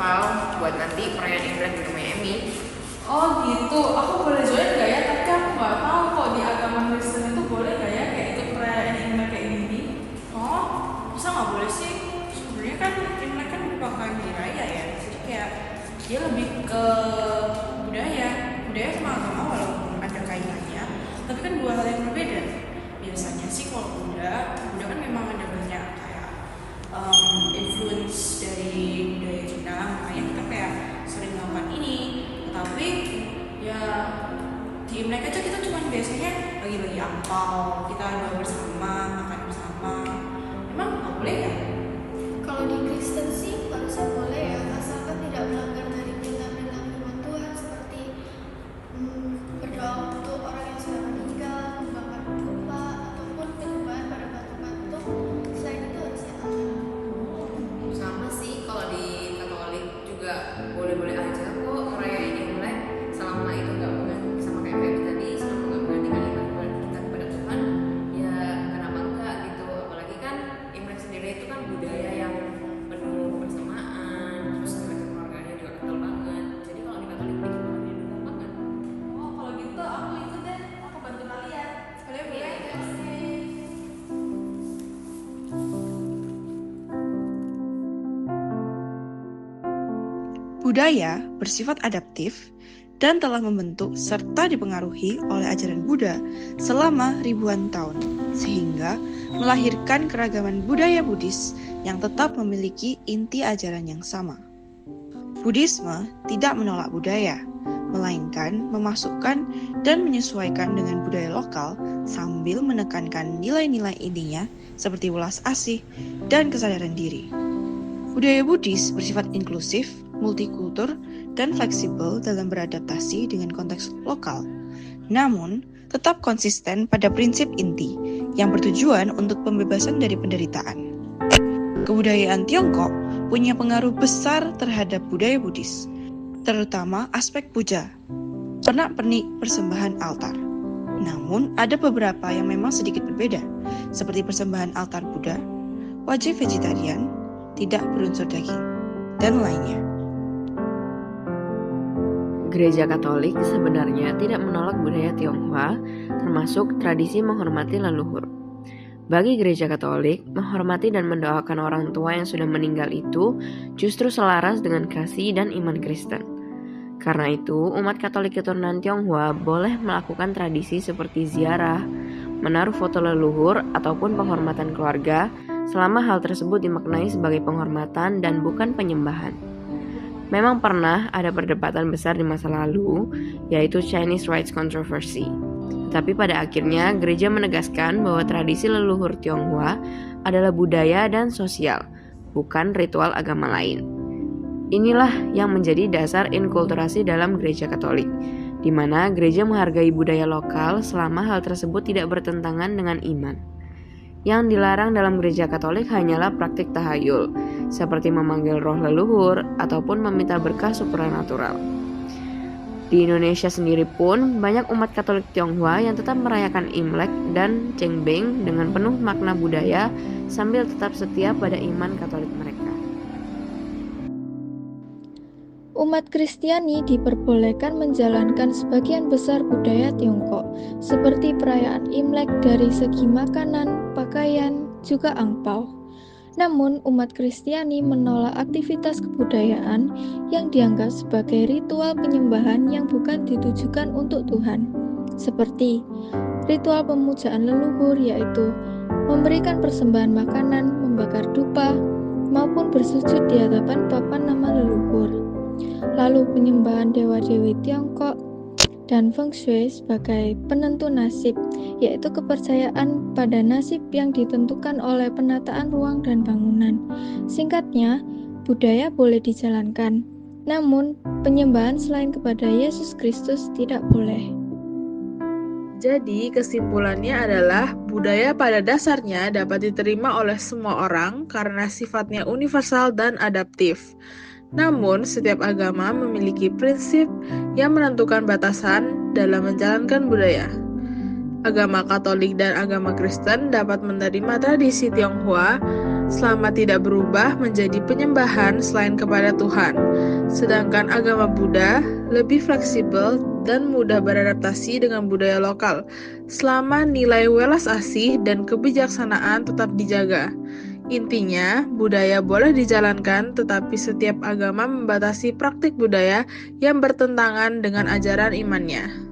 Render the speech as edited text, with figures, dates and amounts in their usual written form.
lokal buat nanti perayaan Imlek di rumah Emi. Oh gitu, aku boleh join gak ya? Tapi aku nggak tahu kok di agama Kristen itu boleh gak ya kayak ikut perayaan Imlek kayak gini? Oh, masa nggak boleh sih? Sebenarnya kan Imlek kan merupakan hari raya ya, jadi kayak dia lebih ke budaya, budaya sama agama walaupun ada kaitannya, tapi kan dua hal yang berbeda. Biasanya sih kalau Buddha kan memang ada banyak kayak influence dari budaya Cina, makanya kita kayak sering melakukan ini. Tapi ya di Imlek aja kita cuma biasanya bagi-bagi angpau, kita doa bersama, makan bersama. Emang nggak boleh ya? Kalau di Kristen sih harusnya boleh ya, asalkan tidak melanggar dari perintah-perintah firman Tuhan seperti berdoa untuk orang yang sudah meninggal, membakar dupa, ataupun penyembahan pada patung-patung. Selain itu harusnya aman. Sama sih, kalau di Katolik juga boleh-boleh aja kok ngerayain Imlek selama itu nggak mengganti, sama kayak Feby tadi, selama nggak menggantikan ibadah kita kepada Tuhan, ya kenapa enggak gitu. Apalagi kan Imlek sendiri itu kan budaya yang penuh persamaan, terus ngajak keluarganya juga kental banget. Jadi kalau di Katolik bikin orang didukung banget. Oh kalau gitu aku ikut deh, aku bantu kalian. Sekalian boleh ya? Budaya bersifat adaptif dan telah membentuk serta dipengaruhi oleh ajaran Buddha selama ribuan tahun, sehingga melahirkan keragaman budaya Buddhis yang tetap memiliki inti ajaran yang sama. Buddhisme tidak menolak budaya, melainkan memasukkan dan menyesuaikan dengan budaya lokal sambil menekankan nilai-nilai intinya seperti welas asih dan kesadaran diri. Budaya Buddhis bersifat inklusif, multikultur, dan fleksibel dalam beradaptasi dengan konteks lokal. Namun, tetap konsisten pada prinsip inti yang bertujuan untuk pembebasan dari penderitaan. Kebudayaan Tiongkok punya pengaruh besar terhadap budaya Buddhis, terutama aspek puja, pernak-pernik persembahan altar. Namun, ada beberapa yang memang sedikit berbeda, seperti persembahan altar Buddha, wajib vegetarian, tidak berunsur daging, dan lainnya. Gereja Katolik sebenarnya tidak menolak budaya Tionghoa, termasuk tradisi menghormati leluhur. Bagi Gereja Katolik, menghormati dan mendoakan orang tua yang sudah meninggal itu justru selaras dengan kasih dan iman Kristen. Karena itu, umat Katolik keturunan Tionghoa boleh melakukan tradisi seperti ziarah, menaruh foto leluhur, ataupun penghormatan keluarga, selama hal tersebut dimaknai sebagai penghormatan dan bukan penyembahan. Memang pernah ada perdebatan besar di masa lalu, yaitu Chinese Rites Controversy. Tetapi pada akhirnya gereja menegaskan bahwa tradisi leluhur Tionghoa adalah budaya dan sosial, bukan ritual agama lain. Inilah yang menjadi dasar inkulturasi dalam gereja Katolik, di mana gereja menghargai budaya lokal selama hal tersebut tidak bertentangan dengan iman. Yang dilarang dalam gereja Katolik hanyalah praktik tahayul, seperti memanggil roh leluhur ataupun meminta berkah supranatural. Di Indonesia sendiri pun banyak umat Katolik Tionghoa yang tetap merayakan Imlek dan Cengbeng dengan penuh makna budaya sambil tetap setia pada iman Katolik mereka. Umat Kristiani diperbolehkan menjalankan sebagian besar budaya Tiongkok, seperti perayaan Imlek dari segi makanan, pakaian, juga angpau. Namun, umat Kristiani menolak aktivitas kebudayaan yang dianggap sebagai ritual penyembahan yang bukan ditujukan untuk Tuhan, seperti ritual pemujaan leluhur, yaitu memberikan persembahan makanan, membakar dupa, maupun bersujud di hadapan papan nama leluhur. Lalu penyembahan dewa-dewi Tiongkok dan Feng Shui sebagai penentu nasib, yaitu kepercayaan pada nasib yang ditentukan oleh penataan ruang dan bangunan. Singkatnya, budaya boleh dijalankan, namun penyembahan selain kepada Yesus Kristus tidak boleh. Jadi, kesimpulannya adalah budaya pada dasarnya dapat diterima oleh semua orang karena sifatnya universal dan adaptif. Namun, setiap agama memiliki prinsip yang menentukan batasan dalam menjalankan budaya. Agama Katolik dan agama Kristen dapat menerima tradisi Tionghoa selama tidak berubah menjadi penyembahan selain kepada Tuhan. Sedangkan agama Buddha lebih fleksibel dan mudah beradaptasi dengan budaya lokal, selama nilai welas asih dan kebijaksanaan tetap dijaga. Intinya, budaya boleh dijalankan, tetapi setiap agama membatasi praktik budaya yang bertentangan dengan ajaran imannya.